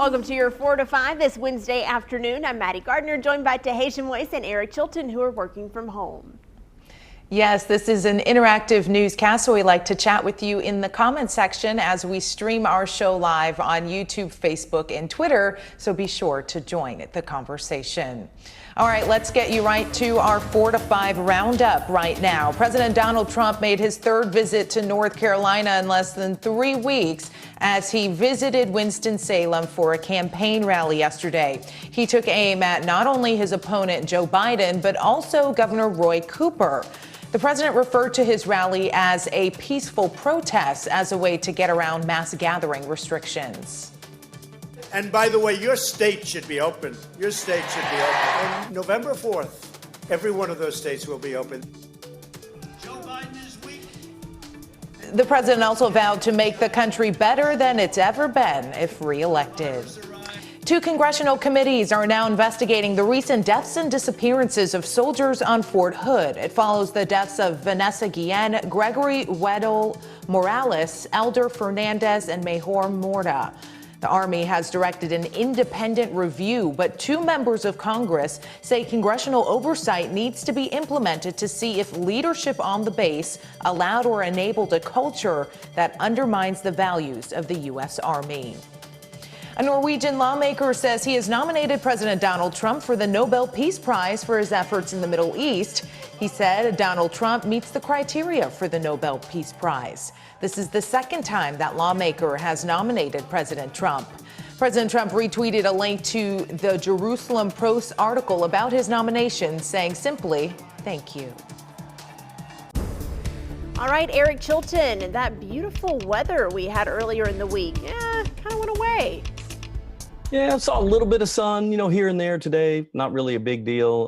Welcome to your 4 to 5 this Wednesday afternoon. I'm Maddie Gardner, joined by Tahitian Weiss and Eric Chilton, who are working from home. Yes, this is an interactive newscast, so we like to chat with you in the comments section as we stream our show live on YouTube, Facebook, and Twitter, so be sure to join the conversation. All right, let's get you right to our 4 to 5 roundup right now. President Donald Trump made his third visit to North Carolina in less than 3 weeks as he visited Winston-Salem for a campaign rally yesterday. He took aim at not only his opponent, Joe Biden, but also Governor Roy Cooper. The president referred to his rally as a peaceful protest as a way to get around mass gathering restrictions. And by the way, your state should be open. Your state should be open. On November 4th, every one of those states will be open. Joe Biden is weak. The president also vowed to make the country better than it's ever been if reelected. 2 congressional committees are now investigating the recent deaths and disappearances of soldiers on Fort Hood. It follows the deaths of Vanessa Guillen, Gregory Weddle Morales, Elder Fernandez, and Mejor Morta. The Army has directed an independent review, but 2 members of Congress say congressional oversight needs to be implemented to see if leadership on the base allowed or enabled a culture that undermines the values of the U.S. Army. A Norwegian lawmaker says he has nominated President Donald Trump for the Nobel Peace Prize for his efforts in the Middle East. He said Donald Trump meets the criteria for the Nobel Peace Prize. This is the second time that lawmaker has nominated President Trump. President Trump retweeted a link to the Jerusalem Post article about his nomination, saying simply, "Thank you." All right, Eric Chilton, that beautiful weather we had earlier in the week, kind of went away. Yeah, I saw a little bit of sun, here and there today. Not really a big deal.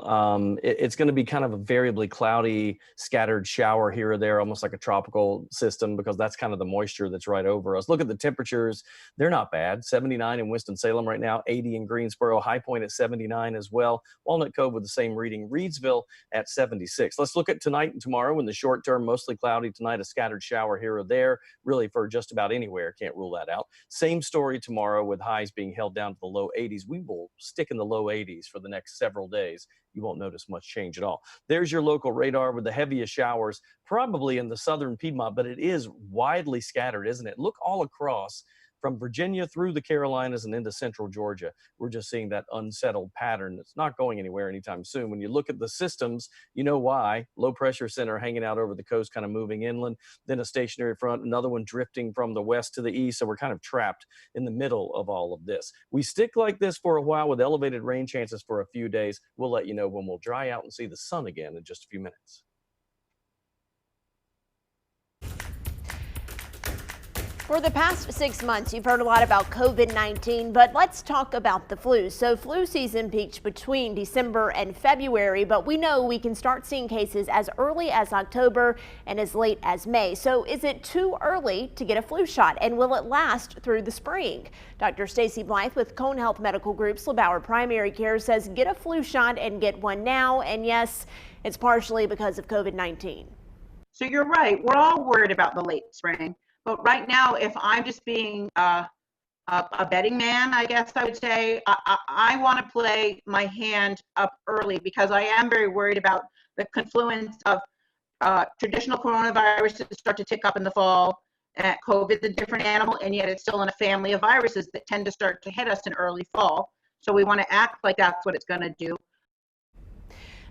It's going to be kind of a variably cloudy, scattered shower here or there, almost like a tropical system, because that's kind of the moisture that's right over us. Look at the temperatures. They're not bad. 79 in Winston-Salem right now, 80 in Greensboro, High Point at 79 as well. Walnut Cove with the same reading, Reedsville at 76. Let's look at tonight and tomorrow. In the short term, mostly cloudy tonight, a scattered shower here or there, really for just about anywhere. Can't rule that out. Same story tomorrow with highs being held down to the low 80s. We will stick in the low 80s for the next several days. You won't notice much change at all. There's your local radar with the heaviest showers, probably in the southern Piedmont, but it is widely scattered, isn't it? Look all across from Virginia through the Carolinas and into central Georgia. We're just seeing that unsettled pattern. It's not going anywhere anytime soon. When you look at the systems, you know why. Low pressure center hanging out over the coast, kind of moving inland, then a stationary front, another one drifting from the west to the east. So we're kind of trapped in the middle of all of this. We stick like this for a while with elevated rain chances for a few days. We'll let you know when we'll dry out and see the sun again in just a few minutes. For the past 6 months, you've heard a lot about COVID-19, but let's talk about the flu. So flu season peaked between December and February, but we know we can start seeing cases as early as October and as late as May. So is it too early to get a flu shot, and will it last through the spring? Dr. Stacy Blythe with Cone Health Medical Group's LeBauer Primary Care says get a flu shot and get one now, and yes, it's partially because of COVID-19. So you're right, we're all worried about the late spring. But right now, if I'm just being a betting man, I guess I would say, I want to play my hand up early because I am very worried about the confluence of traditional coronaviruses start to tick up in the fall. COVID's a different animal, and yet it's still in a family of viruses that tend to start to hit us in early fall. So we want to act like that's what it's going to do.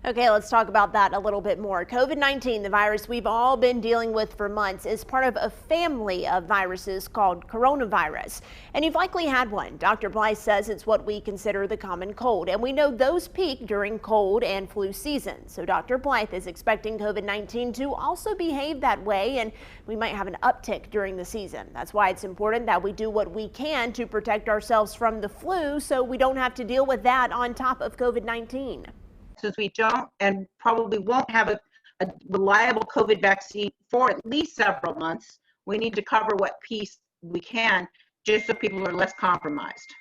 Okay, let's talk about that a little bit more. COVID-19, the virus we've all been dealing with for months, is part of a family of viruses called coronavirus. And you've likely had one. Dr. Blythe says it's what we consider the common cold. And we know those peak during cold and flu season. So Dr. Blythe is expecting COVID-19 to also behave that way, and we might have an uptick during the season. That's why it's important that we do what we can to protect ourselves from the flu so we don't have to deal with that on top of COVID-19. Since we don't and probably won't have a reliable COVID vaccine for at least several months, we need to cover what piece we can just so people are less compromised.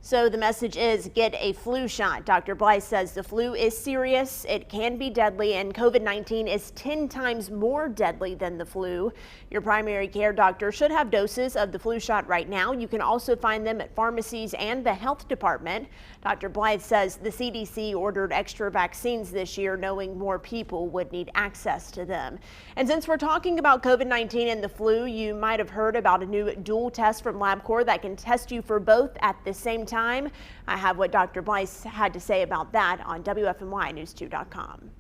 So the message is get a flu shot. Dr. Blythe says the flu is serious, it can be deadly, and COVID-19 is 10 times more deadly than the flu. Your primary care doctor should have doses of the flu shot right now. You can also find them at pharmacies and the health department. Dr. Blythe says the CDC ordered extra vaccines this year, knowing more people would need access to them. And since we're talking about COVID-19 and the flu, you might have heard about a new dual test from LabCorp that can test you for both at the same time. I have what Dr. Blythe had to say about that on WFMYnews2.com.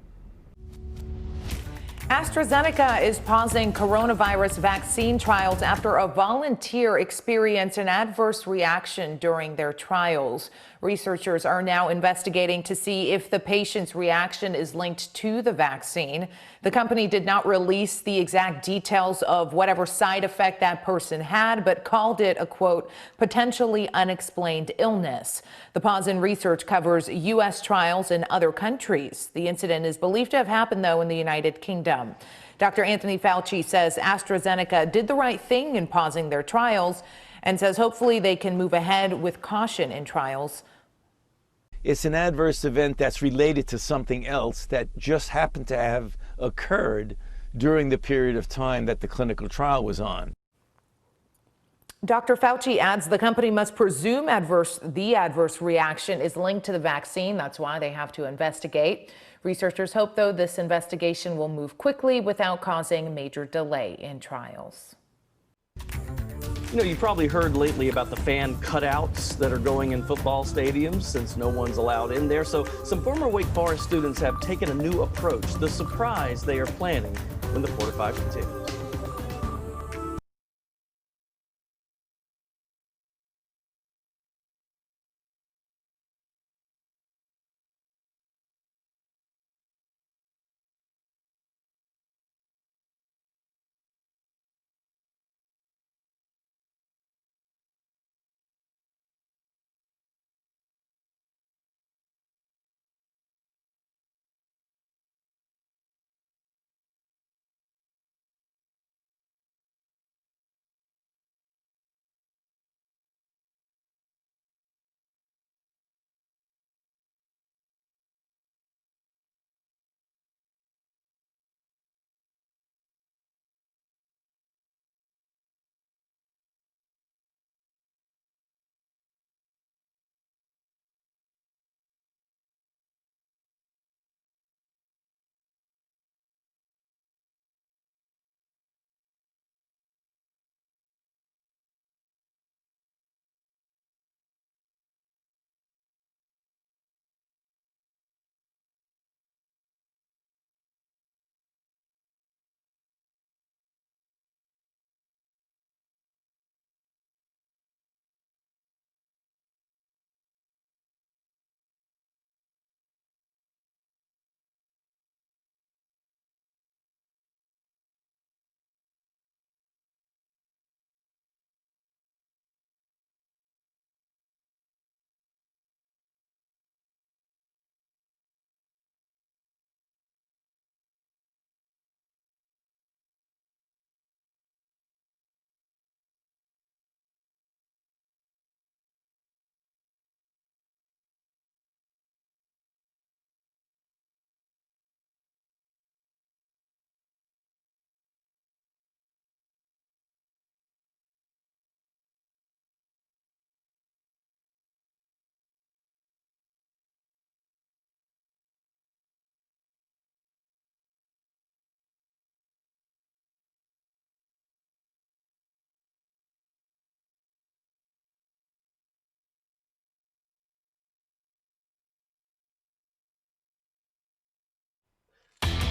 AstraZeneca is pausing coronavirus vaccine trials after a volunteer experienced an adverse reaction during their trials. Researchers are now investigating to see if the patient's reaction is linked to the vaccine. The company did not release the exact details of whatever side effect that person had, but called it a, quote, potentially unexplained illness. The pause in research covers U.S. trials in other countries. The incident is believed to have happened, though, in the United Kingdom. Dr. Anthony Fauci says AstraZeneca did the right thing in pausing their trials and says hopefully they can move ahead with caution in trials. It's an adverse event that's related to something else that just happened to have occurred during the period of time that the clinical trial was on. Dr. Fauci adds the company must presume the adverse reaction is linked to the vaccine. That's why they have to investigate. Researchers hope, though, this investigation will move quickly without causing a major delay in trials. You know, you probably heard lately about the fan cutouts that are going in football stadiums since no one's allowed in there. So some former Wake Forest students have taken a new approach, the surprise they are planning when the 4 to 5 continues.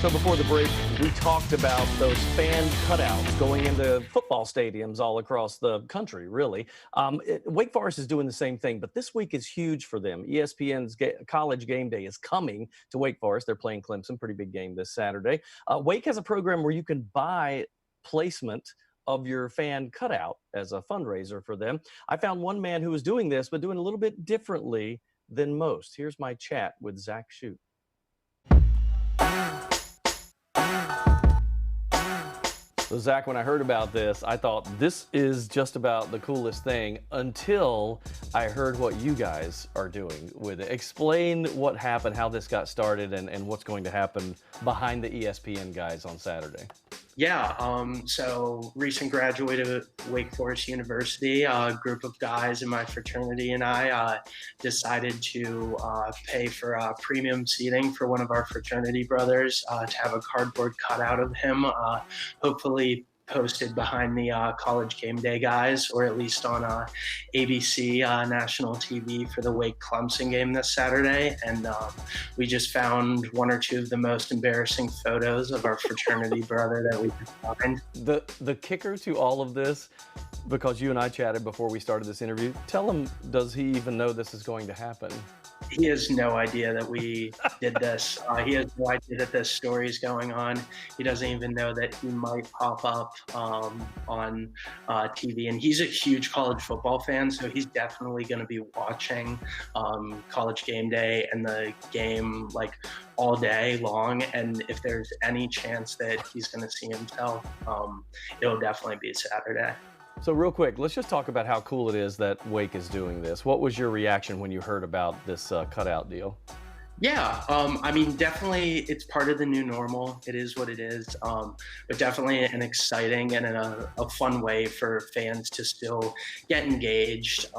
So before the break, we talked about those fan cutouts going into football stadiums all across the country, really. Wake Forest is doing the same thing, but this week is huge for them. ESPN's College Game Day is coming to Wake Forest. They're playing Clemson, pretty big game this Saturday. Wake has a program where you can buy placement of your fan cutout as a fundraiser for them. I found one man who was doing this, but doing a little bit differently than most. Here's my chat with Zach Shute. So Zach, when I heard about this, I thought this is just about the coolest thing until I heard what you guys are doing with it. Explain what happened, how this got started, and what's going to happen behind the ESPN guys on Saturday. Yeah, so recent graduate of Wake Forest University, a group of guys in my fraternity and I decided to pay for premium seating for one of our fraternity brothers to have a cardboard cutout of him, hopefully posted behind the college game day guys, or at least on ABC national TV for the Wake Clemson game this Saturday. And we just found one or two of the most embarrassing photos of our fraternity brother that we could find. The kicker to all of this, because you and I chatted before we started this interview, tell him, does he even know this is going to happen? He has no idea that we did this. He has no idea that this story is going on. He doesn't even know that he might pop up on TV. And he's a huge college football fan, so he's definitely going to be watching College Game Day and the game like all day long. And if there's any chance that he's going to see himself, it'll definitely be Saturday. So real quick, let's just talk about how cool it is that Wake is doing this. What was your reaction when you heard about this cutout deal? Yeah, I mean, definitely it's part of the new normal. It is what it is, but definitely an exciting and a fun way for fans to still get engaged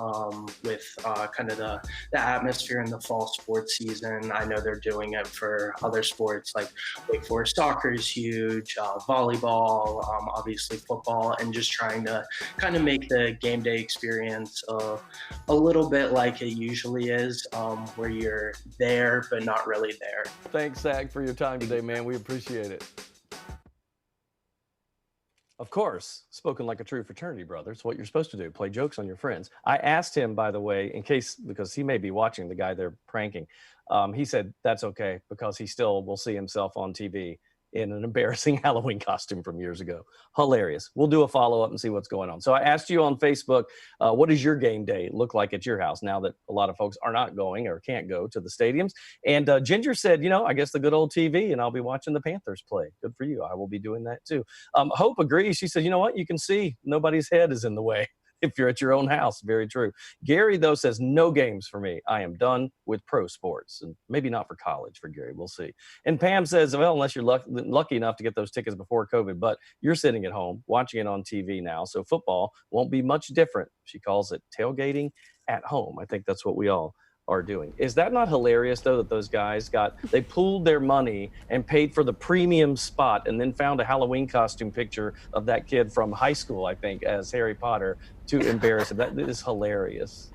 with kind of the atmosphere in the fall sports season. I know they're doing it for other sports like Wake Forest soccer is huge, volleyball, obviously football, and just trying to kind of make the game day experience a little bit like it usually is, where you're there but not really there. Thanks, Zach, for your time today, man. We appreciate it. Of course, spoken like a true fraternity brother. It's what you're supposed to do, play jokes on your friends. I asked him, by the way, in case, because he may be watching the guy they're pranking. He said that's okay because he still will see himself on TV in an embarrassing Halloween costume from years ago. Hilarious. We'll do a follow-up and see what's going on. So I asked you on Facebook, what does your game day look like at your house now that a lot of folks are not going or can't go to the stadiums? And Ginger said, you know, I guess the good old TV, and I'll be watching the Panthers play. Good for you. I will be doing that too. Hope agrees. She said, you know what? You can see nobody's head is in the way if you're at your own house. Very true. Gary, though, says no games for me. I am done with pro sports. And maybe not for college for Gary. We'll see. And Pam says, well, unless you're lucky enough to get those tickets before COVID, but you're sitting at home watching it on TV now. So football won't be much different. She calls it tailgating at home. I think that's what we all are doing. Is that not hilarious, though, that those guys they pooled their money and paid for the premium spot and then found a Halloween costume picture of that kid from high school, I think, as Harry Potter to embarrass him? That is hilarious.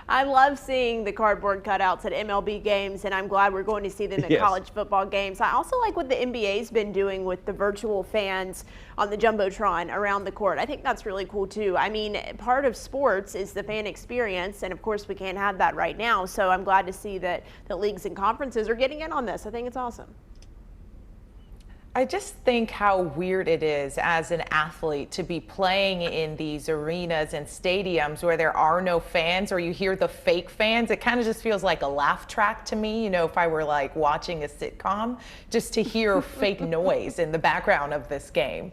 I love seeing the cardboard cutouts at MLB games, and I'm glad we're going to see them at college football games. I also like what the NBA's been doing with the virtual fans on the Jumbotron around the court. I think that's really cool, too. I mean, part of sports is the fan experience, and of course we can't have that right now, so I'm glad to see that the leagues and conferences are getting in on this. I think it's awesome. I just think how weird it is as an athlete to be playing in these arenas and stadiums where there are no fans, or you hear the fake fans. It kind of just feels like a laugh track to me, you know, if I were like watching a sitcom, just to hear fake noise in the background of this game.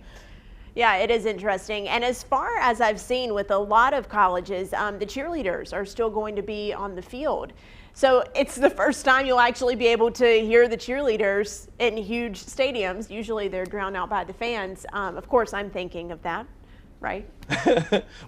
Yeah, it is interesting. And as far as I've seen with a lot of colleges, the cheerleaders are still going to be on the field. So it's the first time you'll actually be able to hear the cheerleaders in huge stadiums. Usually they're drowned out by the fans. Of course, I'm thinking of that, right?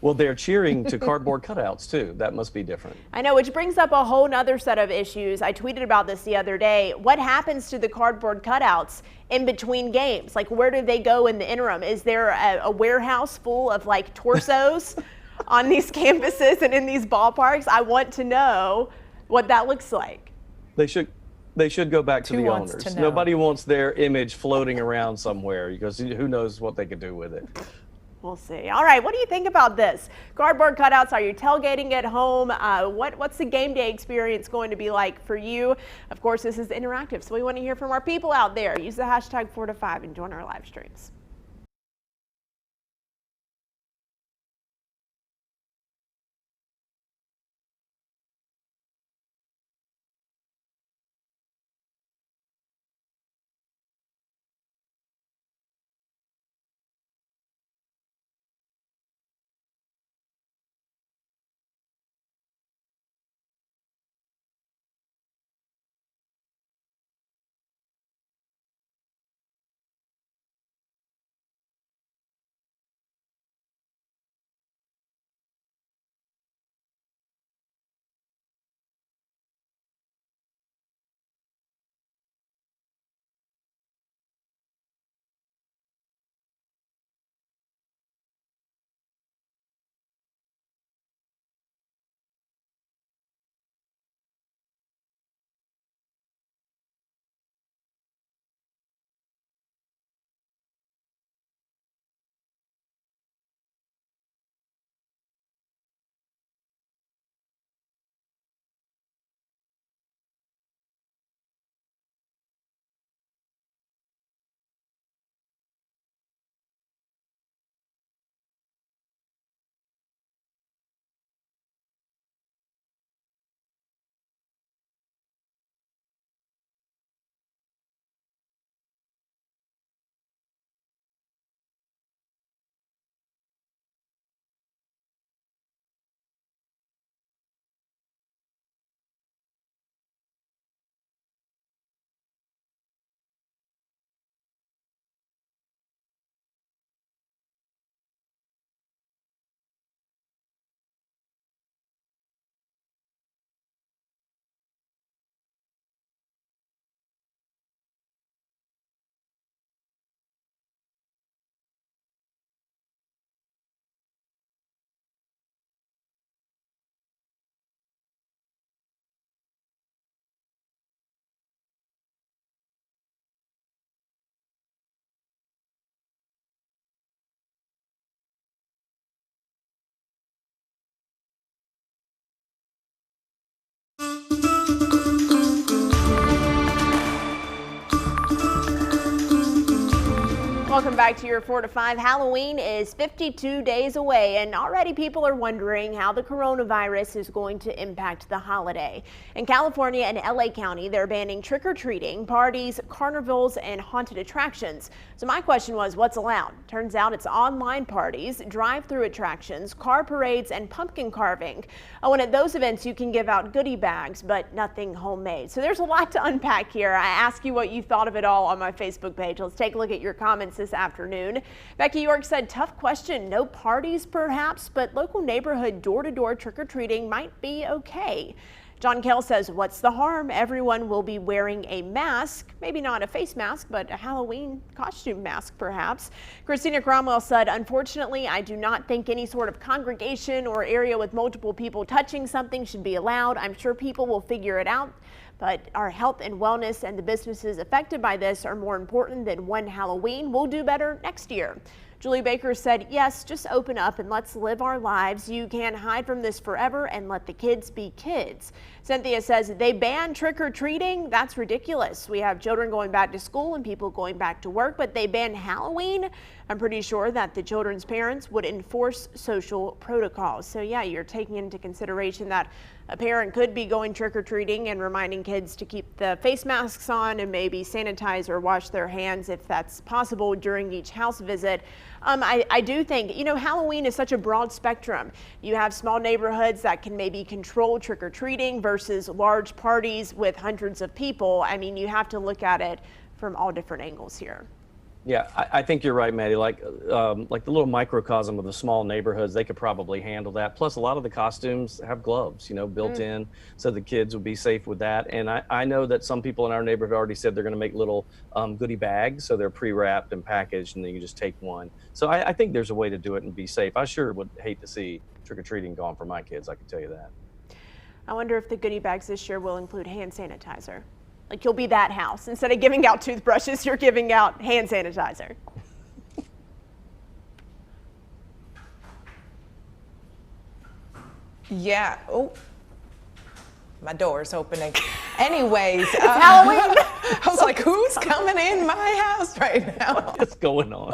Well, they're cheering to cardboard cutouts too. That must be different. I know, which brings up a whole nother set of issues. I tweeted about this the other day. What happens to the cardboard cutouts in between games? Like, where do they go in the interim? Is there a warehouse full of like torsos on these campuses and in these ballparks? I want to know what that looks like. They should go back to the owners. Nobody wants their image floating around somewhere because who knows what they could do with it. We'll see. All right, what do you think about this? Cardboard cutouts, are you tailgating at home? What's the game day experience going to be like for you? Of course, this is interactive, so we want to hear from our people out there. Use the hashtag 4 to 5 and join our live streams. Welcome back to your 4 to 5. Halloween is 52 days away, and already people are wondering how the coronavirus is going to impact the holiday. In California and LA County, they're banning trick-or-treating, parties, carnivals, and haunted attractions. So my question was, what's allowed? Turns out it's online parties, drive-through attractions, car parades, and pumpkin carving. Oh, and at those events, you can give out goodie bags, but nothing homemade. So there's a lot to unpack here. I ask you what you thought of it all on my Facebook page. Let's take a look at your comments this afternoon. Becky York said, tough question. No parties perhaps, but local neighborhood door-to-door trick-or-treating might be okay. John Kell says, what's the harm? Everyone will be wearing a mask, maybe not a face mask, but a Halloween costume mask perhaps. Christina Cromwell said, unfortunately, I do not think any sort of congregation or area with multiple people touching something should be allowed. I'm sure people will figure it out, but our health and wellness and the businesses affected by this are more important than one Halloween. We'll do better next year. Julie Baker said, yes, just open up and let's live our lives. You can't hide from this forever and let the kids be kids. Cynthia says they ban trick-or-treating. That's ridiculous. We have children going back to school and people going back to work, but they ban Halloween. I'm pretty sure that the children's parents would enforce social protocols. So yeah, you're taking into consideration that a parent could be going trick-or-treating and reminding kids to keep the face masks on and maybe sanitize or wash their hands if that's possible during each house visit. I do think, you know, Halloween is such a broad spectrum. You have small neighborhoods that can maybe control trick-or-treating versus large parties with hundreds of people. I mean, you have to look at it from all different angles here. Yeah, I think you're right, Maddie. Like the little microcosm of the small neighborhoods, they could probably handle that. Plus, a lot of the costumes have gloves, you know, built in, so the kids would be safe with that. And I know that some people in our neighborhood already said they're going to make little goodie bags, so they're pre-wrapped and packaged, and then you just take one. So I think there's a way to do it and be safe. I sure would hate to see trick-or-treating gone for my kids, I can tell you that. I wonder if the goodie bags this year will include hand sanitizer. Like you'll be that house. Instead of giving out toothbrushes, you're giving out hand sanitizer. Yeah. Oh, my door's opening. Anyways, Halloween. I was like, who's coming in my house right now? What's going on?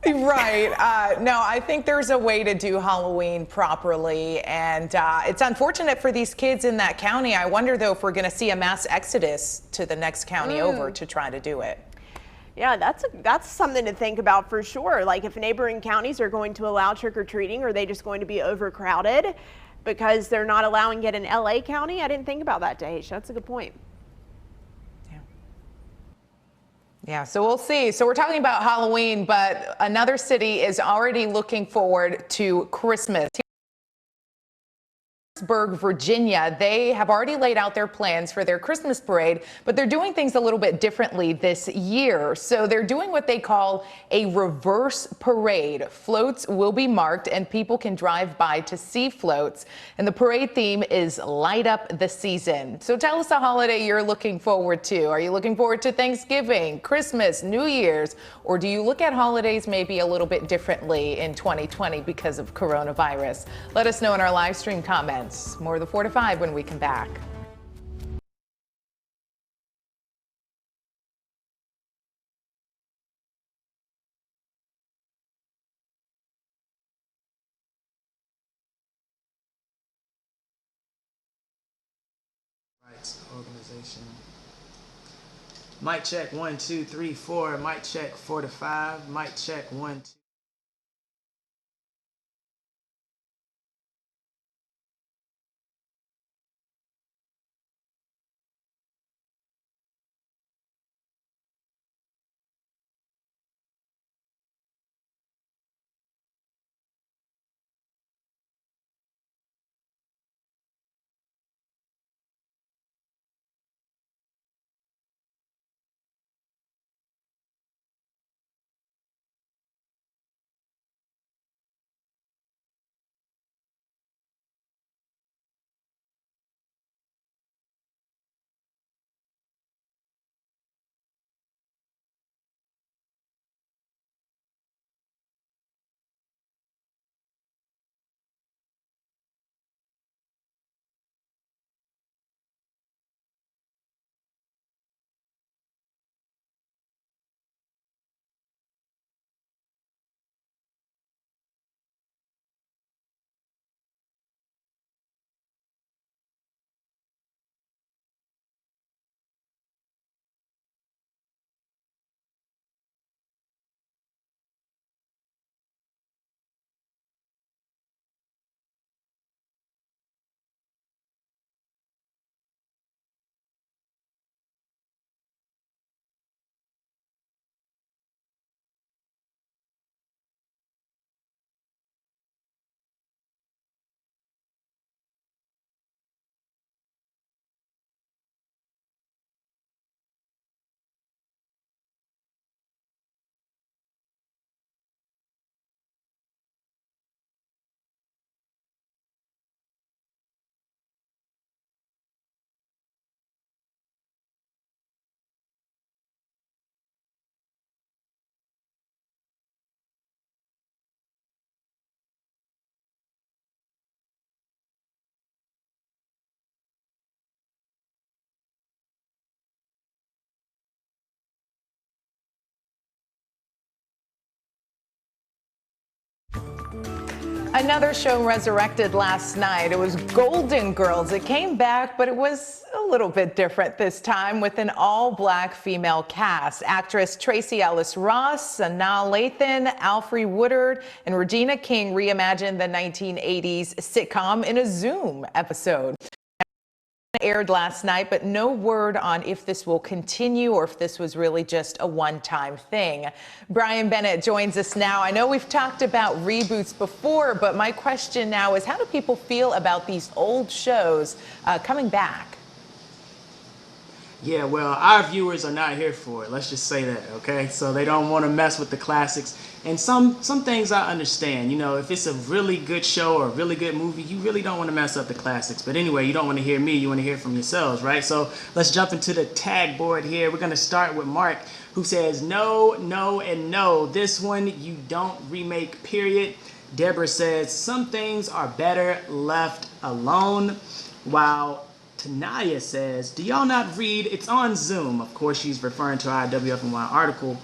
Right. No, I think there's a way to do Halloween properly, and it's unfortunate for these kids in that county. I wonder, though, if we're going to see a mass exodus to the next county over to try to do it. Yeah, that's something to think about for sure. Like if neighboring counties are going to allow trick-or-treating, are they just going to be overcrowded because they're not allowing it in LA County? I didn't think about that, Dahesh. That's a good point. Yeah, so we'll see. So we're talking about Halloween, but another city is already looking forward to Christmas. Virginia, they have already laid out their plans for their Christmas parade, but they're doing things a little bit differently this year. So they're doing what they call a reverse parade. Floats will be marked and people can drive by to see floats. And the parade theme is Light Up the Season. So tell us a holiday you're looking forward to. Are you looking forward to Thanksgiving, Christmas, New Year's, or do you look at holidays maybe a little bit differently in 2020 because of coronavirus? Let us know in our live stream comments. More of the 4 to 5 when we come back. Rights organization. Mic check 1 2 3 4. Mic check 4 to 5. Mic check 1 2. Another show resurrected last night. It was Golden Girls. It came back, but it was a little bit different this time with an all-black female cast. Actress Tracee Ellis Ross, Sanaa Lathan, Alfre Woodard, and Regina King reimagined the 1980s sitcom in a Zoom episode. Aired last night, but no word on if this will continue or if this was really just a one-time thing. Brian Bennett joins us now. I know we've talked about reboots before, but my question now is, how do people feel about these old shows coming back? Yeah, well, our viewers are not here for it. Let's just say that, okay? So they don't want to mess with the classics. And some things I understand. You know, if it's a really good show or a really good movie, you really don't want to mess up the classics. But anyway, you don't want to hear me. You want to hear from yourselves, right? So let's jump into the tag board here. We're going to start with Mark, who says no, no, and no. This one you don't remake, period. Deborah says some things are better left alone. While Tanaya says, do y'all not read? It's on Zoom. Of course, she's referring to our WFNY article.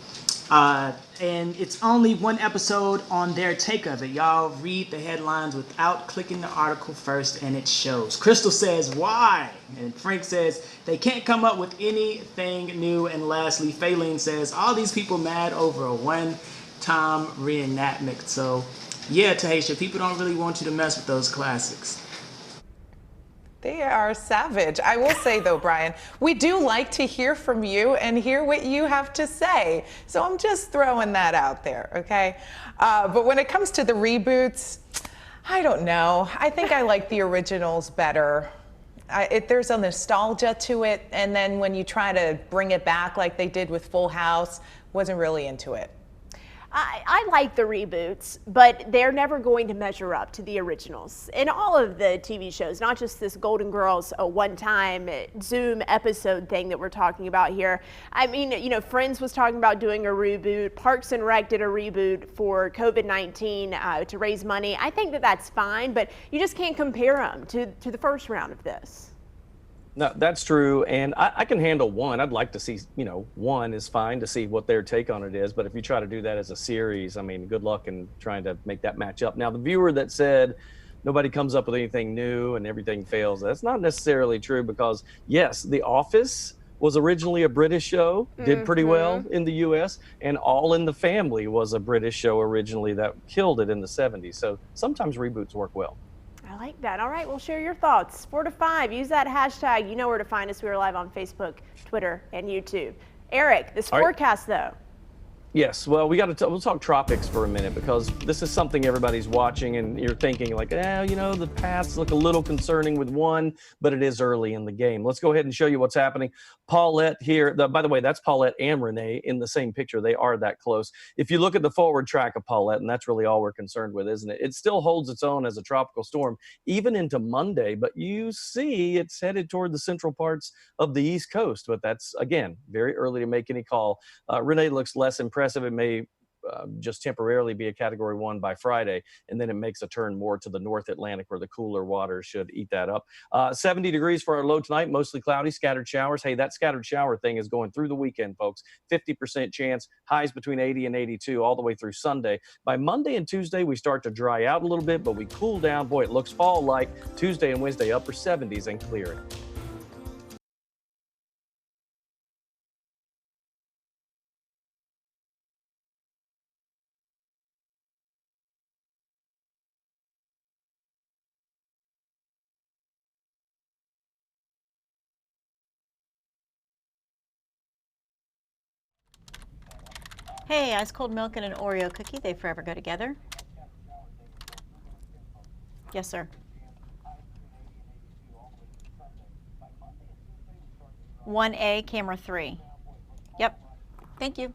And it's only one episode on their take of it. Y'all read the headlines without clicking the article first, and it shows. Crystal says, why? And Frank says, they can't come up with anything new. And lastly, Faylene says, all these people mad over a one-time reenactment. So, yeah, Tahisha, people don't really want you to mess with those classics. They are savage. I will say, though, Brian, we do like to hear from you and hear what you have to say. So I'm just throwing that out there, okay? But when it comes to the reboots, I don't know. I think I like the originals better. There's a nostalgia to it, and then when you try to bring it back like they did with Full House, wasn't really into it. I like the reboots, but they're never going to measure up to the originals. In all of the TV shows, not just this Golden Girls one-time Zoom episode thing that we're talking about here. I mean, you know, Friends was talking about doing a reboot. Parks and Rec did a reboot for COVID-19 to raise money. I think that that's fine, but you just can't compare them to the first round of this. No, that's true, and I can handle one. I'd like to see, you know, one is fine to see what their take on it is, but if you try to do that as a series, I mean, good luck in trying to make that match up. Now, the viewer that said nobody comes up with anything new and everything fails, that's not necessarily true because, yes, The Office was originally a British show, did pretty well in the U.S., and All in the Family was a British show originally that killed it in the 70s, so sometimes reboots work well. I like that. All right, well, share your thoughts. 4 to 5. Use that hashtag. You know where to find us. We are live on Facebook, Twitter, and YouTube. Eric, this forecast, though. Yes, well, we'll talk tropics for a minute because this is something everybody's watching and you're thinking like, you know, the paths look a little concerning with one, but it is early in the game. Let's go ahead and show you what's happening. Paulette here, by the way, that's Paulette and Renee in the same picture. They are that close. If you look at the forward track of Paulette, and that's really all we're concerned with, isn't it? It still holds its own as a tropical storm, even into Monday, but you see it's headed toward the central parts of the East Coast, but that's, again, very early to make any call. Renee looks less impressive. It may just temporarily be a Category 1 by Friday, and then it makes a turn more to the North Atlantic where the cooler waters should eat that up. 70 degrees for our low tonight, mostly cloudy, scattered showers. Hey, that scattered shower thing is going through the weekend, folks. 50% chance, highs between 80 and 82 all the way through Sunday. By Monday and Tuesday, we start to dry out a little bit, but we cool down. Boy, it looks fall-like. Tuesday and Wednesday, upper 70s and clearing. Hey, ice cold milk and an Oreo cookie, they forever go together. Yes, sir. 1A, camera 3. Yep. Thank you.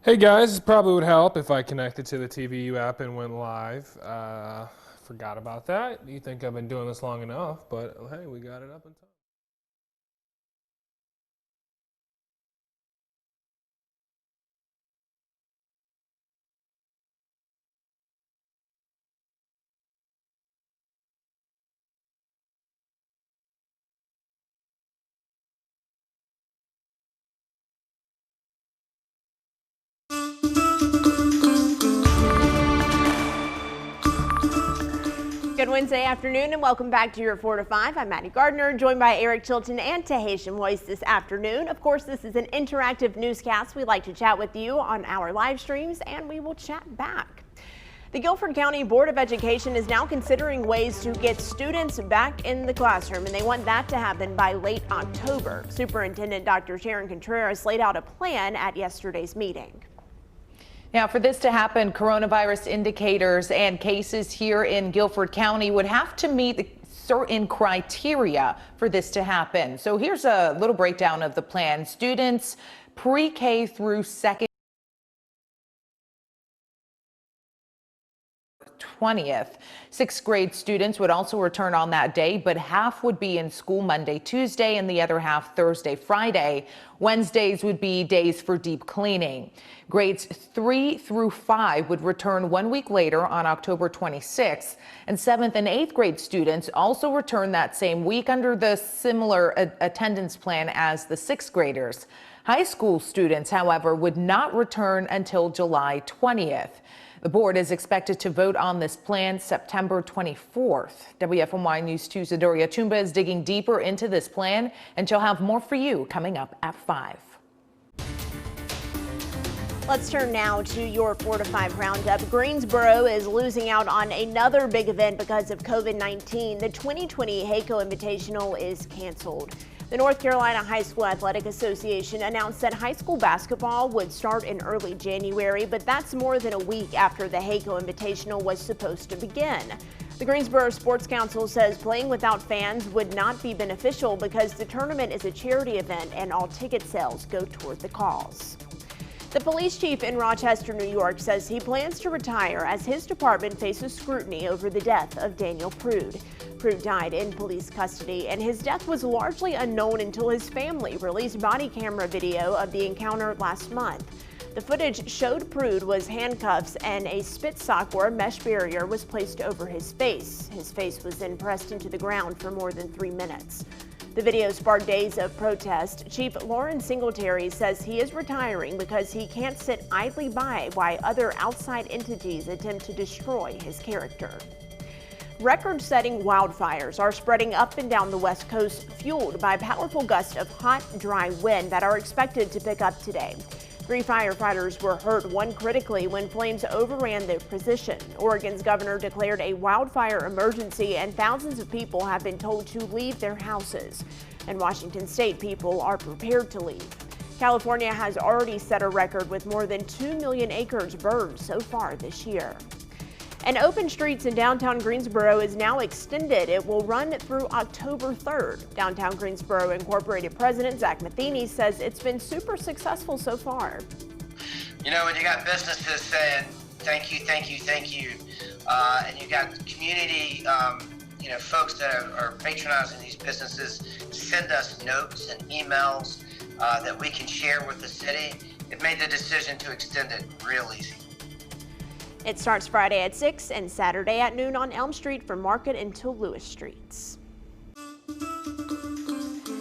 Hey guys, it probably would help if I connected to the TVU app and went live. Forgot about that. You think I've been doing this long enough, but hey, we got it up in time. Good Wednesday afternoon and welcome back to your 4 to 5. I'm Maddie Gardner, joined by Eric Chilton and Tahitian Voice this afternoon. Of course, this is an interactive newscast. We like to chat with you on our live streams and we will chat back. The Guilford County Board of Education is now considering ways to get students back in the classroom, and they want that to happen by late October. Superintendent Dr. Sharon Contreras laid out a plan at yesterday's meeting. Now, for this to happen, coronavirus indicators and cases here in Guilford County would have to meet certain criteria for this to happen. So here's a little breakdown of the plan. Students pre-K through second 20th. Sixth grade students would also return on that day, but half would be in school Monday, Tuesday, and the other half Thursday, Friday. Wednesdays would be days for deep cleaning. Grades 3 through 5 would return 1 week later on October 26th, and 7th and 8th grade students also return that same week under the similar attendance plan as the 6th graders. High school students, however, would not return until July 20th. The board is expected to vote on this plan September 24th. WFMY News 2's Adoria Chumba is digging deeper into this plan, and she'll have more for you coming up at 5. Let's turn now to your 4 to 5 roundup. Greensboro is losing out on another big event because of COVID-19. The 2020 HACO Invitational is canceled. The North Carolina High School Athletic Association announced that high school basketball would start in early January, but that's more than a week after the HACO Invitational was supposed to begin. The Greensboro Sports Council says playing without fans would not be beneficial because the tournament is a charity event and all ticket sales go toward the cause. The police chief in Rochester, New York says he plans to retire as his department faces scrutiny over the death of Daniel Prude. Prude died in police custody, and his death was largely unknown until his family released body camera video of the encounter last month. The footage showed Prude was handcuffs and a spit sock or mesh barrier was placed over his face. His face was then pressed into the ground for more than 3 minutes. The video sparked days of protest. Chief Lauren Singletary says he is retiring because he can't sit idly by while other outside entities attempt to destroy his character. Record-setting wildfires are spreading up and down the West Coast, fueled by powerful gusts of hot, dry wind that are expected to pick up today. 3 firefighters were hurt, one critically, when flames overran their position. Oregon's governor declared a wildfire emergency, and thousands of people have been told to leave their houses. In Washington state, people are prepared to leave. California has already set a record with more than 2 million acres burned so far this year. And Open Streets in downtown Greensboro is now extended. It will run through October 3rd. Downtown Greensboro Incorporated President Zach Matheny says it's been super successful so far. You know, when you got businesses saying thank you, thank you, thank you, and you got community, folks that are patronizing these businesses send us notes and emails that we can share with the city, it made the decision to extend it real easy. It starts Friday at 6 and Saturday at noon on Elm Street from Market until Lewis Streets.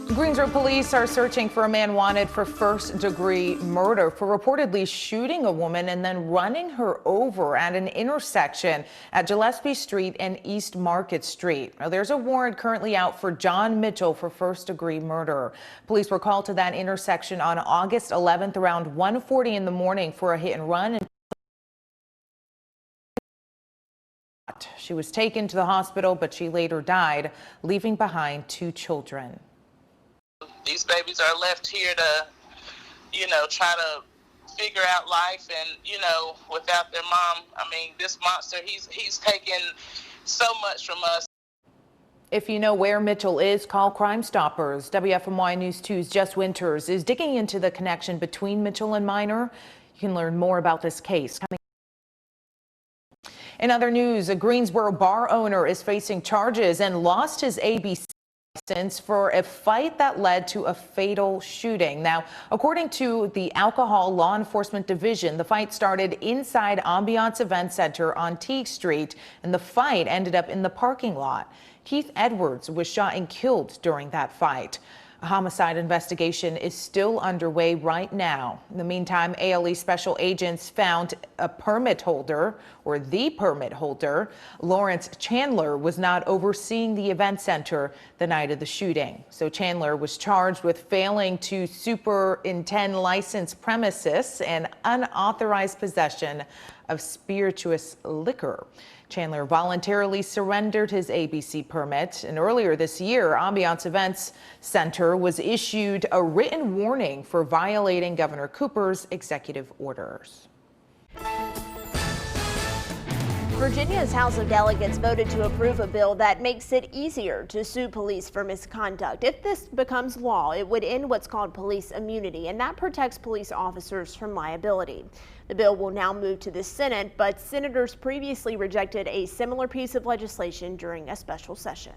Greensboro police are searching for a man wanted for first-degree murder for reportedly shooting a woman and then running her over at an intersection at Gillespie Street and East Market Street. Now, there's a warrant currently out for John Mitchell for first-degree murder. Police were called to that intersection on August 11th around 1:40 in the morning for a hit and run. She was taken to the hospital, but she later died, leaving behind 2 children. These babies are left here to, try to figure out life and, without their mom. I mean, this monster, he's taken so much from us. If you know where Mitchell is, call Crime Stoppers. WFMY News 2's Jess Winters is digging into the connection between Mitchell and Minor. You can learn more about this case coming. In other news, a Greensboro bar owner is facing charges and lost his ABC license for a fight that led to a fatal shooting. Now, according to the Alcohol Law Enforcement Division, the fight started inside Ambiance Event Center on Teague Street, and the fight ended up in the parking lot. Keith Edwards was shot and killed during that fight. A homicide investigation is still underway right now. In the meantime, ALE special agents found a permit holder, or the permit holder. Lawrence Chandler was not overseeing the event center the night of the shooting. So Chandler was charged with failing to superintend licensed premises and unauthorized possession of spirituous liquor. Chandler voluntarily surrendered his ABC permit, and earlier this year, Ambiance Events Center was issued a written warning for violating Governor Cooper's executive orders. Virginia's House of Delegates voted to approve a bill that makes it easier to sue police for misconduct. If this becomes law, it would end what's called police immunity, and that protects police officers from liability. The bill will now move to the Senate, but senators previously rejected a similar piece of legislation during a special session.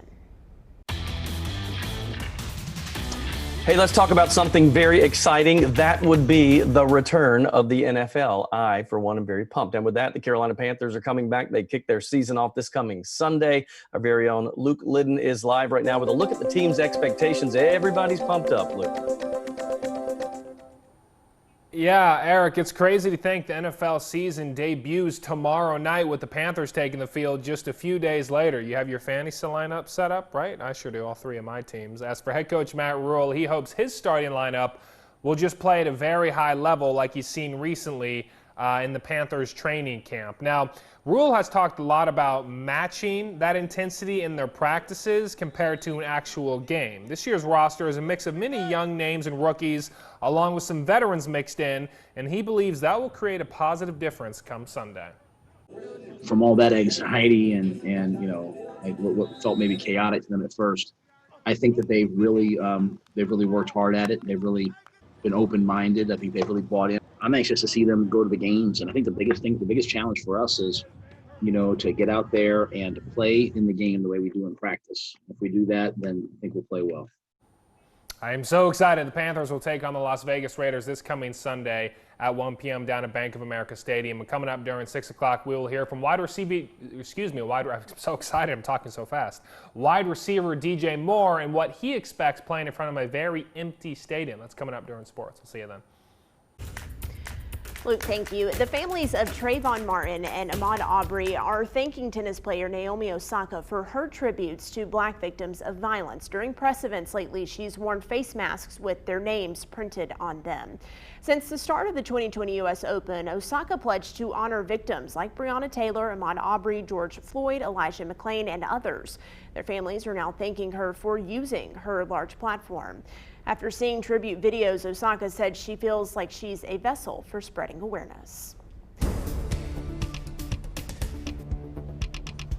Hey, let's talk about something very exciting. That would be the return of the NFL. I, for one, am very pumped. And with that, the Carolina Panthers are coming back. They kick their season off this coming Sunday. Our very own Luke Liddon is live right now with a look at the team's expectations. Everybody's pumped up, Luke. Yeah, Eric, it's crazy to think the NFL season debuts tomorrow night with the Panthers taking the field just a few days later. You have your fantasy lineup set up, right? I sure do, all three of my teams. As for head coach Matt Rule, he hopes his starting lineup will just play at a very high level like he's seen recently in the Panthers training camp. Now, Rule has talked a lot about matching that intensity in their practices compared to an actual game. This year's roster is a mix of many young names and rookies, along with some veterans mixed in, and he believes that will create a positive difference come Sunday. From all that anxiety and you know, like what felt maybe chaotic to them at first, I think that they've really worked hard at it. They've really been open-minded. I think they've really bought in. I'm anxious to see them go to the games, and I think the biggest challenge for us is, you know, to get out there and to play in the game the way we do in practice. If we do that, then I think we'll play well. I am so excited. The Panthers will take on the Las Vegas Raiders this coming Sunday at 1 p.m. down at Bank of America Stadium. And coming up during 6 o'clock, we will hear from I'm so excited, I'm talking so fast. Wide receiver DJ Moore and what he expects playing in front of a very empty stadium. That's coming up during sports. We'll see you then. Luke, thank you. The families of Trayvon Martin and Ahmaud Arbery are thanking tennis player Naomi Osaka for her tributes to black victims of violence. During press events lately, she's worn face masks with their names printed on them. Since the start of the 2020 U.S. Open, Osaka pledged to honor victims like Breonna Taylor, Ahmaud Arbery, George Floyd, Elijah McClain, and others. Their families are now thanking her for using her large platform. After seeing tribute videos, Osaka said she feels like she's a vessel for spreading awareness.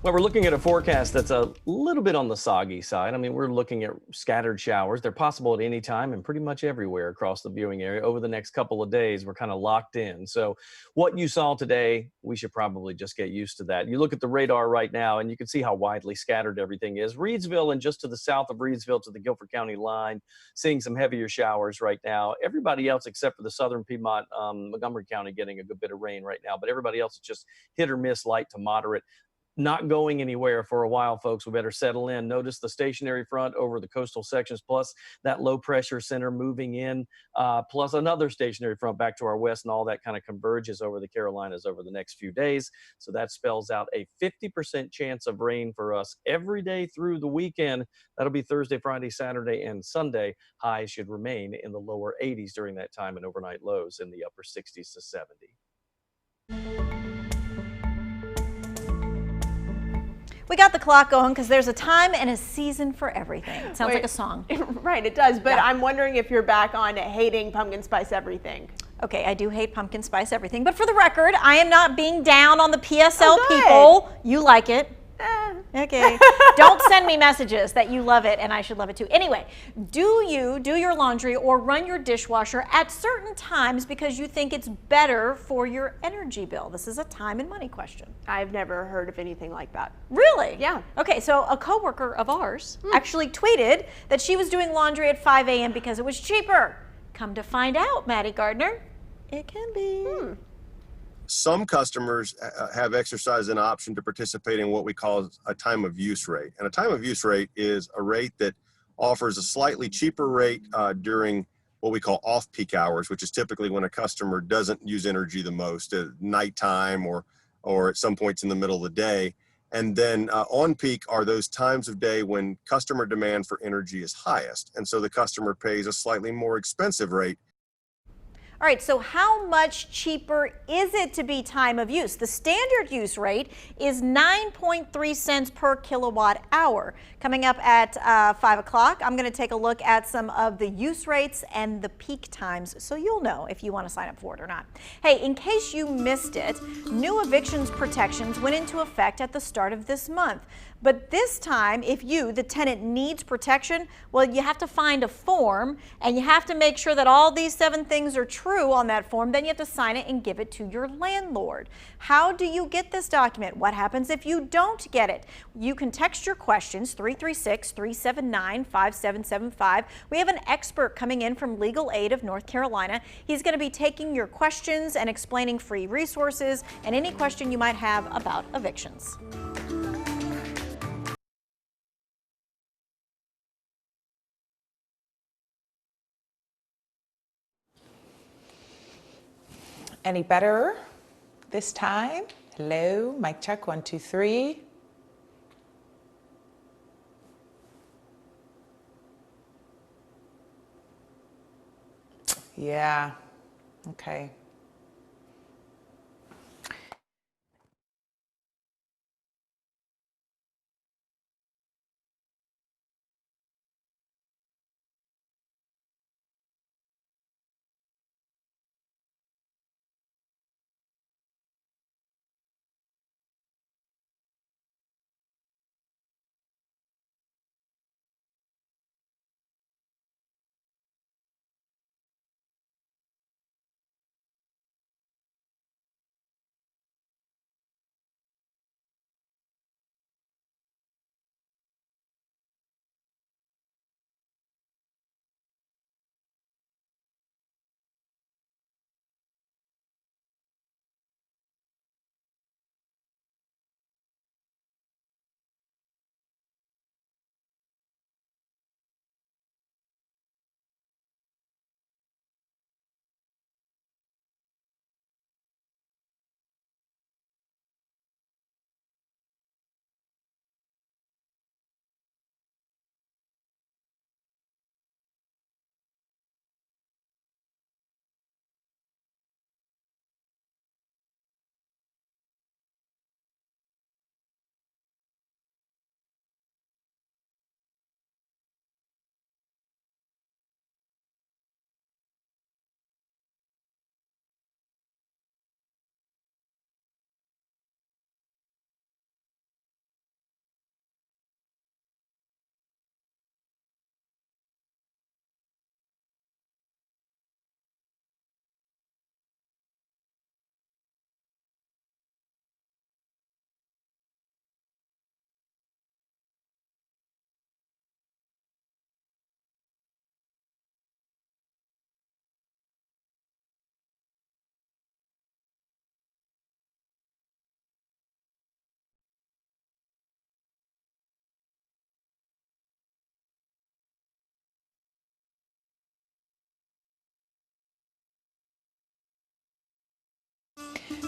Well, we're looking at a forecast that's a little bit on the soggy side. I mean, we're looking at scattered showers. They're possible at any time and pretty much everywhere across the viewing area. Over the next couple of days, we're kind of locked in. So what you saw today, we should probably just get used to that. You look at the radar right now, and you can see how widely scattered everything is. Reidsville and just to the south of Reidsville to the Guilford County line, seeing some heavier showers right now. Everybody else except for the southern Piedmont, Montgomery County getting a good bit of rain right now, but everybody else is just hit or miss, light to moderate. Not going anywhere for a while, folks. We better settle in. Notice the stationary front over the coastal sections, plus that low pressure center moving in, plus another stationary front back to our west, and all that kind of converges over the Carolinas over the next few days. So that spells out a 50% chance of rain for us every day through the weekend. That'll be Thursday, Friday, Saturday, and Sunday. Highs should remain in the lower 80s during that time, and overnight lows in the upper 60s to 70. We got the clock going because there's a time and a season for everything. It sounds like a song. Right, it does, but yeah. I'm wondering if you're back on hating pumpkin spice everything. Okay, I do hate pumpkin spice everything, but for the record, I am not being down on the PSL people. You like it. Okay. Don't send me messages that you love it and I should love it too. Anyway, do you do your laundry or run your dishwasher at certain times because you think it's better for your energy bill? This is a time and money question. I've never heard of anything like that. Really? Yeah. Okay, so a coworker of ours actually tweeted that she was doing laundry at 5 a.m. because it was cheaper. Come to find out, Maddie Gardner, it can be. Some customers have exercised an option to participate in what we call a time of use rate. And a time of use rate is a rate that offers a slightly cheaper rate during what we call off-peak hours, which is typically when a customer doesn't use energy the most, at nighttime or at some points in the middle of the day. And then on peak are those times of day when customer demand for energy is highest. And so the customer pays a slightly more expensive rate. All right, so how much cheaper is it to be time of use? The standard use rate is 9.3 cents per kilowatt hour. Coming up at 5 o'clock, I'm going to take a look at some of the use rates and the peak times so you'll know if you want to sign up for it or not. Hey, in case you missed it, new evictions protections went into effect at the start of this month. But this time, if you, the tenant, needs protection, well, you have to find a form and you have to make sure that all these 7 things are true on that form. Then you have to sign it and give it to your landlord. How do you get this document? What happens if you don't get it? You can text your questions 336-379-5775. We have an expert coming in from Legal Aid of North Carolina. He's going to be taking your questions and explaining free resources and any question you might have about evictions. Any better this time? Hello, mic check, 1, 2, 3. Yeah, okay.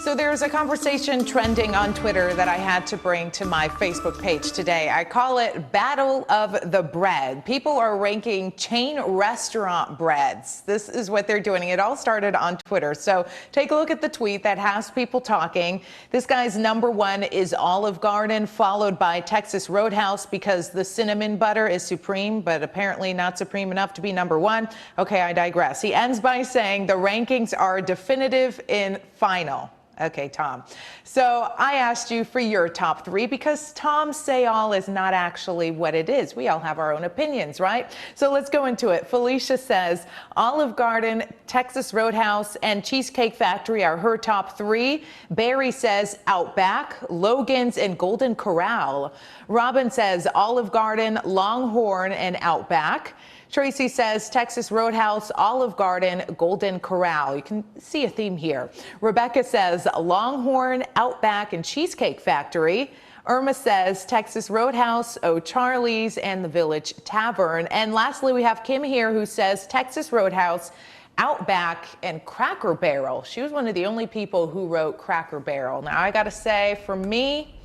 So there's a conversation trending on Twitter that I had to bring to my Facebook page today. I call it Battle of the Bread. People are ranking chain restaurant breads. This is what they're doing. It all started on Twitter. So take a look at the tweet that has people talking. This guy's #1 is Olive Garden, followed by Texas Roadhouse because the cinnamon butter is supreme, but apparently not supreme enough to be #1. Okay, I digress. He ends by saying the rankings are definitive and final. Okay, Tom. So I asked you for your top 3 because Tom's say all is not actually what it is. We all have our own opinions, right? So let's go into it. Felicia says Olive Garden, Texas Roadhouse, and Cheesecake Factory are her top 3. Barry says Outback, Logan's, and Golden Corral. Robin says Olive Garden, Longhorn, and Outback. Tracy says Texas Roadhouse, Olive Garden, Golden Corral. You can see a theme here. Rebecca says Longhorn, Outback, and Cheesecake Factory. Irma says Texas Roadhouse, O'Charlie's, and the Village Tavern. And lastly, we have Kim here who says Texas Roadhouse, Outback, and Cracker Barrel. She was one of the only people who wrote Cracker Barrel. Now, I gotta say, for me,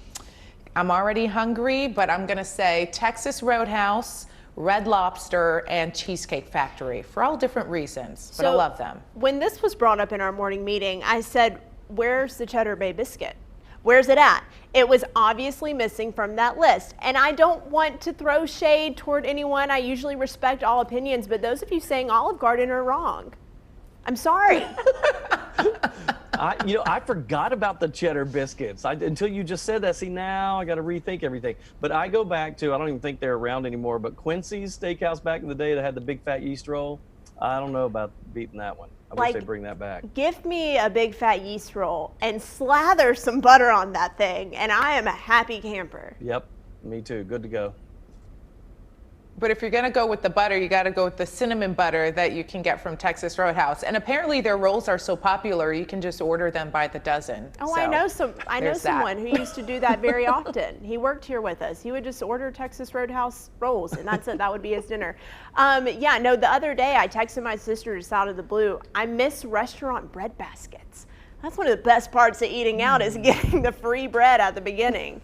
I'm already hungry, but I'm gonna say Texas Roadhouse, Red Lobster, and Cheesecake Factory for all different reasons, but I love them. When this was brought up in our morning meeting, I said, where's the Cheddar Bay biscuit? Where's it at? It was obviously missing from that list. And I don't want to throw shade toward anyone. I usually respect all opinions, but those of you saying Olive Garden are wrong. I'm sorry. I forgot about the cheddar biscuits until you just said that. See, now I got to rethink everything. But I go back to, I don't even think they're around anymore, but Quincy's Steakhouse back in the day that had the big fat yeast roll. I don't know about beating that one. I wish they'd bring that back. Give me a big fat yeast roll and slather some butter on that thing, and I am a happy camper. Yep, me too. Good to go. But if you're going to go with the butter, you got to go with the cinnamon butter that you can get from Texas Roadhouse. And apparently their rolls are so popular, you can just order them by the dozen. Oh, so, I know someone who used to do that very often. He worked here with us. He would just order Texas Roadhouse rolls, and that's it. That would be his dinner. Yeah, no, the other day I texted my sister just out of the blue. I miss restaurant bread baskets. That's one of the best parts of eating out is getting the free bread at the beginning.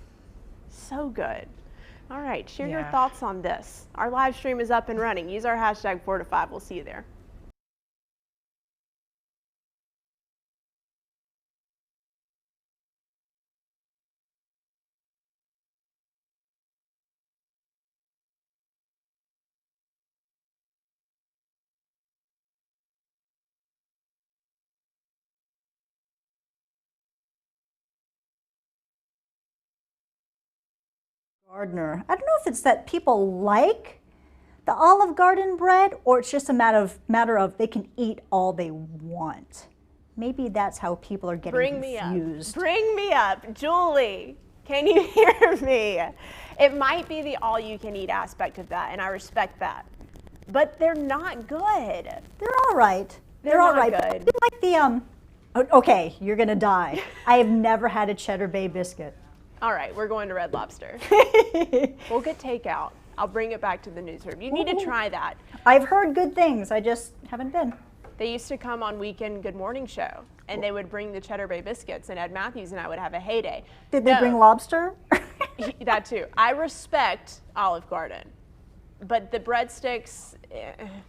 So good. All right, share your thoughts on this. Our live stream is up and running. Use our hashtag 4 to 5. We'll see you there. Gardener. I don't know if it's that people like the Olive Garden bread or it's just a matter of they can eat all they want. Maybe that's how people are getting confused. Bring me up. Julie, can you hear me? It might be the all-you-can-eat aspect of that, and I respect that. But they're not good. They're all right. They're all not right. good. But like the okay, you're gonna die. I have never had a Cheddar Bay biscuit. All right, we're going to Red Lobster. We'll get takeout. I'll bring it back to the newsroom. You need to try that. I've heard good things. I just haven't been. They used to come on Weekend Good Morning Show, and they would bring the Cheddar Bay biscuits, and Ed Matthews and I would have a heyday. Did they bring lobster? That too. I respect Olive Garden, but the breadsticks.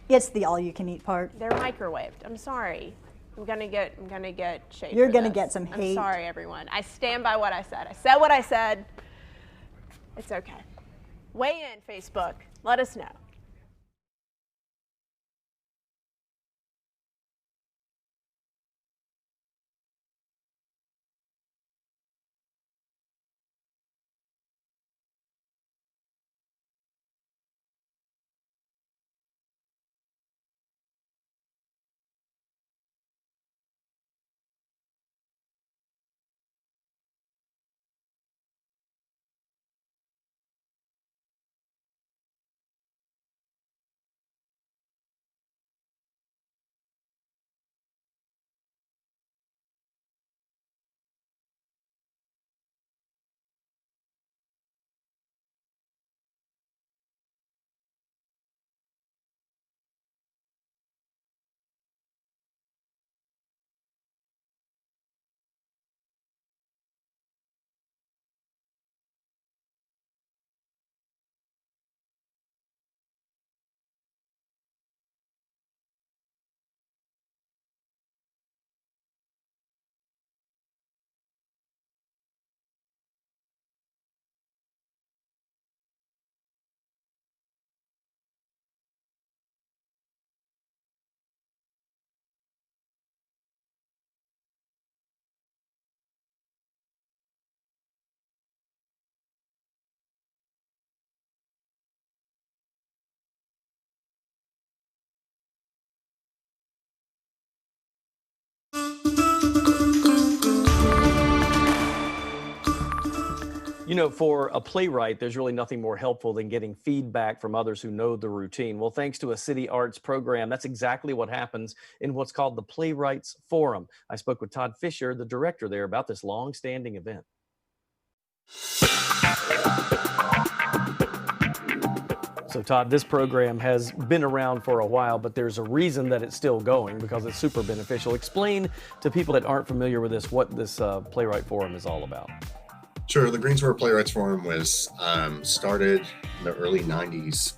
It's the all-you-can-eat part. They're microwaved. I'm sorry. I'm gonna get shade. You're gonna get some hate. I'm sorry, everyone. I stand by what I said. I said what I said. It's okay. Weigh in, Facebook. Let us know. You know, for a playwright, there's really nothing more helpful than getting feedback from others who know the routine. Well, thanks to a city arts program, that's exactly what happens in what's called the Playwrights Forum. I spoke with Todd Fisher, the director there, about this long-standing event. So Todd, this program has been around for a while, but there's a reason that it's still going because it's super beneficial. Explain to people that aren't familiar with this what this Playwright Forum is all about. Sure. The Greensboro Playwrights Forum was started in the early 90s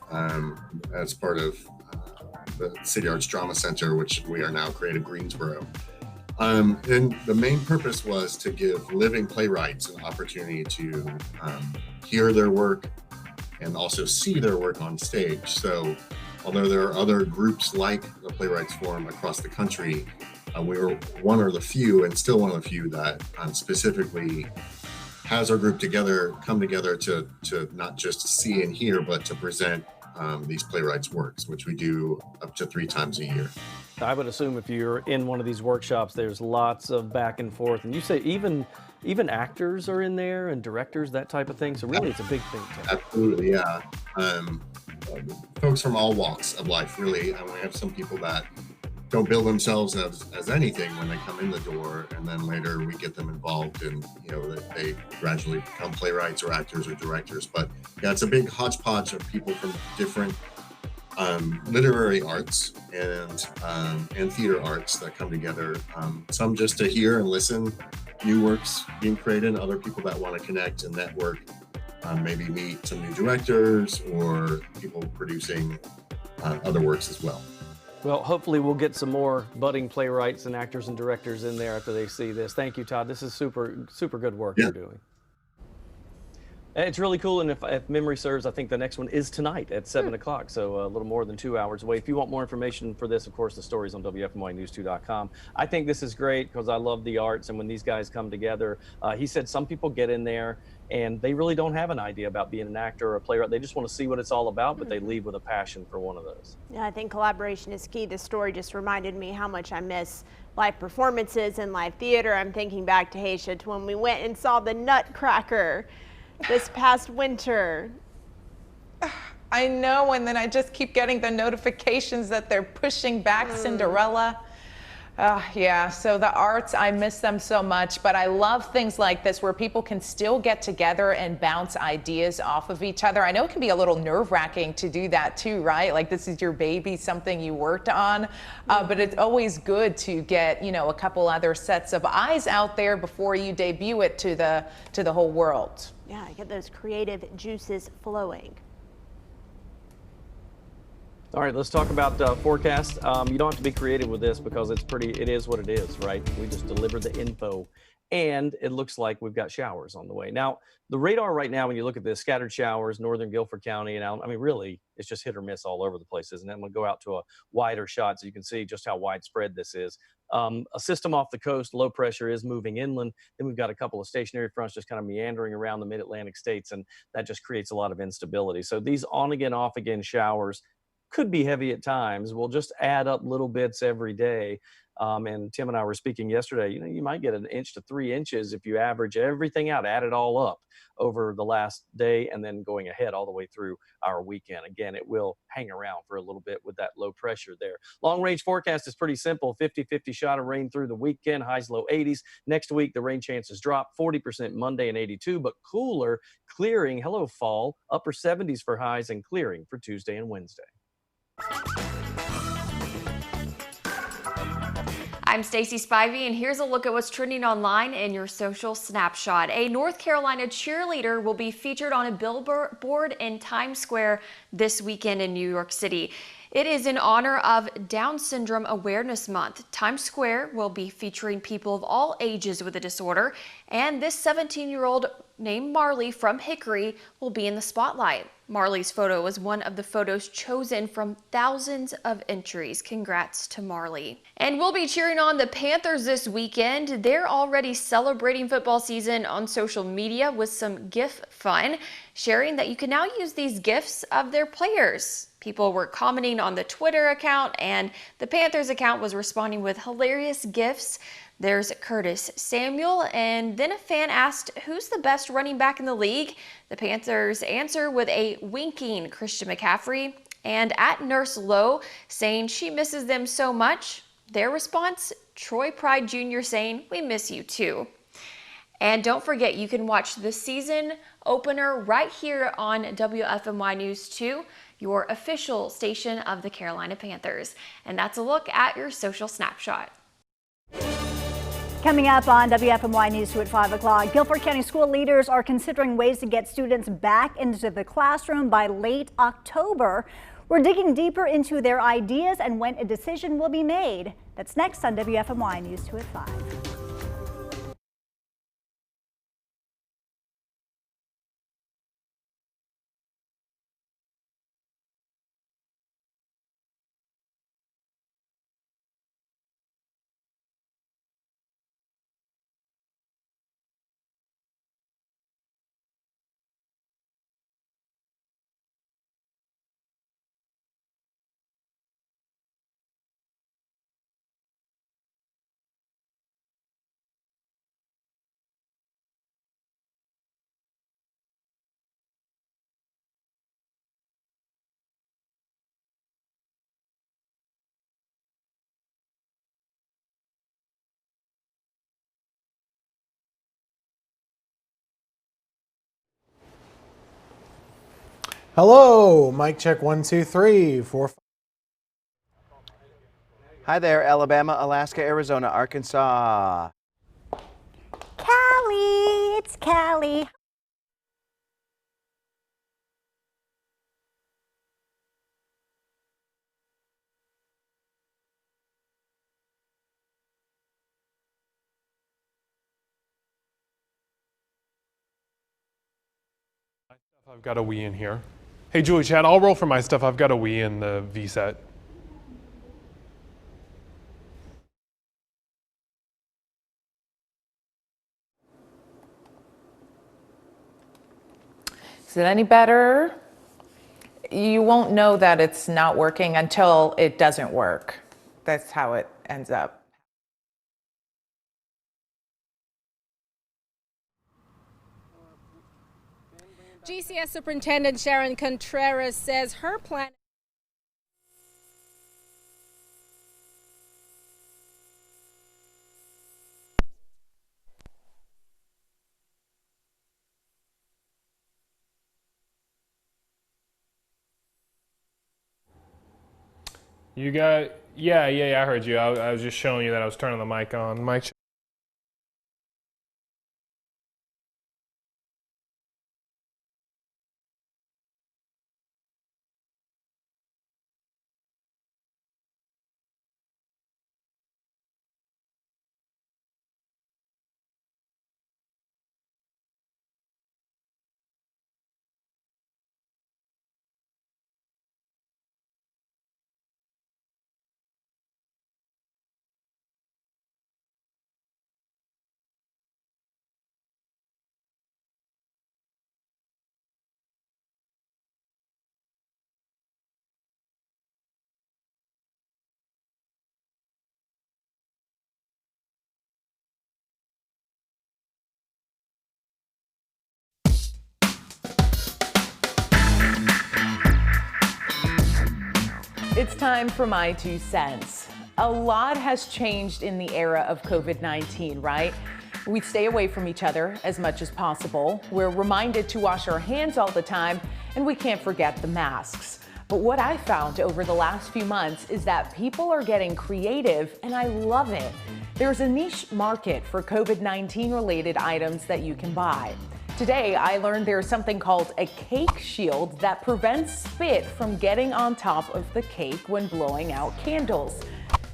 as part of the City Arts Drama Center, which we are now Creative Greensboro. And the main purpose was to give living playwrights an opportunity to hear their work and also see their work on stage. So although there are other groups like the Playwrights Forum across the country, we were one of the few, and still one of the few, that specifically has our group come together to not just see and hear, but to present these playwrights' works, which we do up to 3 times a year. I would assume if you're in one of these workshops, there's lots of back and forth. And you say even actors are in there and directors, that type of thing. So really, it's a big thing. Absolutely, yeah. Folks from all walks of life, really. And we have some people that don't bill themselves as anything when they come in the door, and then later we get them involved, and they gradually become playwrights or actors or directors. But yeah, it's a big hodgepodge of people from different literary arts and theater arts that come together. Some just to hear and listen, new works being created, other people that want to connect and network, maybe meet some new directors or people producing other works as well. Well, hopefully we'll get some more budding playwrights and actors and directors in there after they see this. Thank you, Todd. This is super good work you're doing. It's really cool, and if memory serves, I think the next one is tonight at 7 o'clock, so a little more than 2 hours away. If you want more information for this, of course, the story's on WFMYnews2.com. I think this is great because I love the arts, and when these guys come together, he said some people get in there and they really don't have an idea about being an actor or a playwright. They just want to see what it's all about, but they leave with a passion for one of those. Yeah, I think collaboration is key. This story just reminded me how much I miss live performances and live theater. I'm thinking back to Haysha to when we went and saw the Nutcracker this past winter. I know, and then I just keep getting the notifications that they're pushing back Cinderella. Yeah, so the arts, I miss them so much, but I love things like this where people can still get together and bounce ideas off of each other. I know it can be a little nerve-wracking to do that too, right? Like this is your baby, something you worked on, but it's always good to get, a couple other sets of eyes out there before you debut it to the whole world. Yeah, get those creative juices flowing. All right, let's talk about forecast. You don't have to be creative with this because it is what it is, right? We just deliver the info, and it looks like we've got showers on the way. Now, the radar right now, when you look at this, scattered showers, northern Guilford County, and really, it's just hit or miss all over the place, isn't it? I'm gonna go out to a wider shot so you can see just how widespread this is. A system off the coast, low pressure, is moving inland. Then we've got a couple of stationary fronts just kind of meandering around the mid-Atlantic states, and that just creates a lot of instability. So these on again, off again showers could be heavy at times. We'll just add up little bits every day. And Tim and I were speaking yesterday, you might get 1 inch to 3 inches if you average everything out, add it all up over the last day and then going ahead all the way through our weekend. Again, it will hang around for a little bit with that low pressure there. Long range forecast is pretty simple. 50-50 shot of rain through the weekend, highs low 80s. Next week, the rain chances drop 40% Monday and 82, but cooler, clearing, hello fall, upper 70s for highs and clearing for Tuesday and Wednesday. I'm Stacey Spivey, and here's a look at what's trending online in your social snapshot. A North Carolina cheerleader will be featured on a billboard in Times Square this weekend in New York City. It is in honor of Down Syndrome Awareness Month. Times Square will be featuring people of all ages with the disorder, and this 17-year-old named Marley from Hickory will be in the spotlight. Marley's photo was one of the photos chosen from thousands of entries. Congrats to Marley. And we'll be cheering on the Panthers this weekend. They're already celebrating football season on social media with some GIF fun, sharing that you can now use these GIFs of their players. People were commenting on the Twitter account, and the Panthers account was responding with hilarious GIFs. There's Curtis Samuel, and then a fan asked who's the best running back in the league. The Panthers answer with a winking Christian McCaffrey, and at Nurse Lowe saying she misses them so much. Their response, Troy Pride Jr. saying, we miss you too. And don't forget, you can watch the season opener right here on WFMY News 2, your official station of the Carolina Panthers. And that's a look at your social snapshot. Coming up on WFMY News 2 at 5 o'clock, Guilford County school leaders are considering ways to get students back into the classroom by late October. We're digging deeper into their ideas and when a decision will be made. That's next on WFMY News 2 at 5. Hello, mic check 1, 2, 3, 4, 5. Hi there, Alabama, Alaska, Arizona, Arkansas. Callie, it's Callie. I've got a Wii in here. Hey Julie, Chad, I'll roll for my stuff. I've got a Wii in the V set. Is it any better? You won't know that it's not working until it doesn't work. That's how it ends up. GCS Superintendent Sharon Contreras says her plan. You got, yeah, I heard you. I was just showing you that I was turning the mic on. Mic check. It's time for my 2 cents. A lot has changed in the era of COVID-19, right? We stay away from each other as much as possible. We're reminded to wash our hands all the time, and we can't forget the masks. But what I found over the last few months is that people are getting creative, and I love it. There's a niche market for COVID-19 related items that you can buy. Today, I learned there's something called a cake shield that prevents spit from getting on top of the cake when blowing out candles.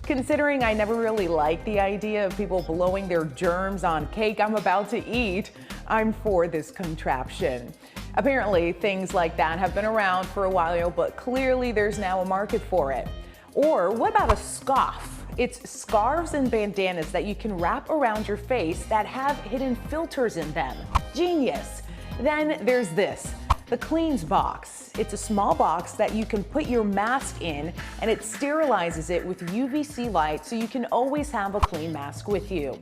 Considering I never really liked the idea of people blowing their germs on cake I'm about to eat, I'm for this contraption. Apparently, things like that have been around for a while, but clearly there's now a market for it. Or what about a scarf? It's scarves and bandanas that you can wrap around your face that have hidden filters in them. Genius. Then there's this, The Cleans box. It's a small box that you can put your mask in, and it sterilizes it with UVC light so you can always have a clean mask with you.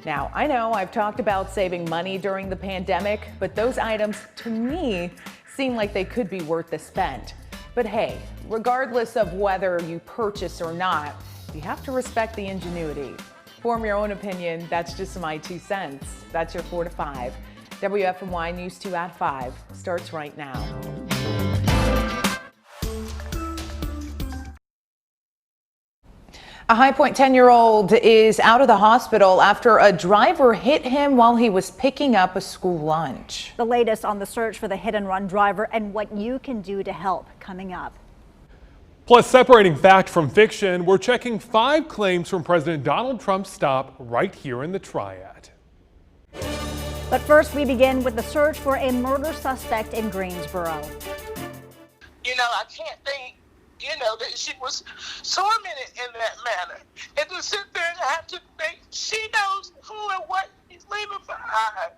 Now, I know I've talked about saving money during the pandemic, but those items, to me, seem like they could be worth the spend. But hey, regardless of whether you purchase or not, you have to respect the ingenuity. Form your own opinion. That's just my 2 cents. That's your 4 to 5. WFMY News 2 at 5 starts right now. A High Point 10-year-old is out of the hospital after a driver hit him while he was picking up a school lunch. The latest on the search for the hit-and-run driver and what you can do to help coming up. Plus, separating fact from fiction, we're checking 5 claims from President Donald Trump's stop right here in the Triad. But first, we begin with the search for a murder suspect in Greensboro. You know, I can't think, that she was tormented in that manner. And to sit there and have to think she knows who and what he's leaving behind.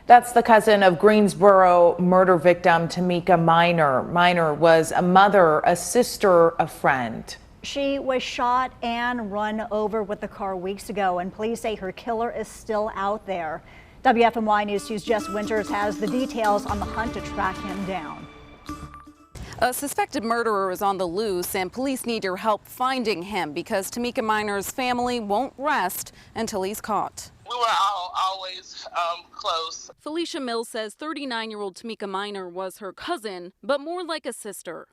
That's the cousin of Greensboro murder victim Tamika Minor. Minor was a mother, a sister, a friend. She was shot and run over with the car weeks ago, and police say her killer is still out there. WFMY News 2's Jess Winters has the details on the hunt to track him down. A suspected murderer is on the loose, and police need your help finding him because Tamika Minor's family won't rest until he's caught. We were always close. Felicia Mills says 39-year-old Tamika Minor was her cousin, but more like a sister.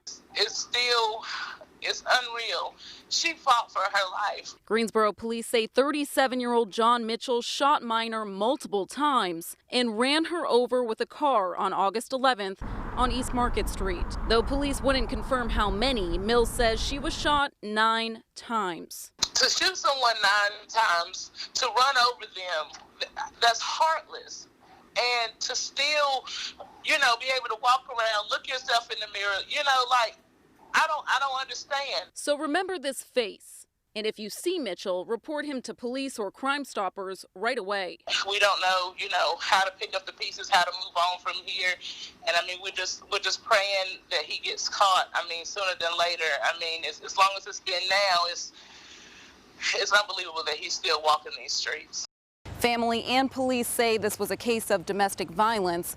It's unreal. She fought for her life. Greensboro police say 37-year-old John Mitchell shot Minor multiple times and ran her over with a car on August 11th on East Market Street. Though police wouldn't confirm how many, Mills says she was shot 9 times. To shoot someone 9 times, to run over them, that's heartless. And to still, be able to walk around, look yourself in the mirror, I don't understand. So remember this face. And if you see Mitchell, report him to police or Crime Stoppers right away. We don't know, how to pick up the pieces, how to move on from here. And we're just praying that he gets caught. Sooner than later. As long as it's been now, it's unbelievable that he's still walking these streets. Family and police say this was a case of domestic violence.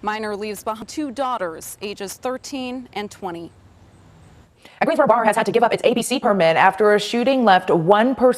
Minor leaves behind 2 daughters, ages 13 and 20. A Greensboro bar has had to give up its ABC permit after a shooting left one person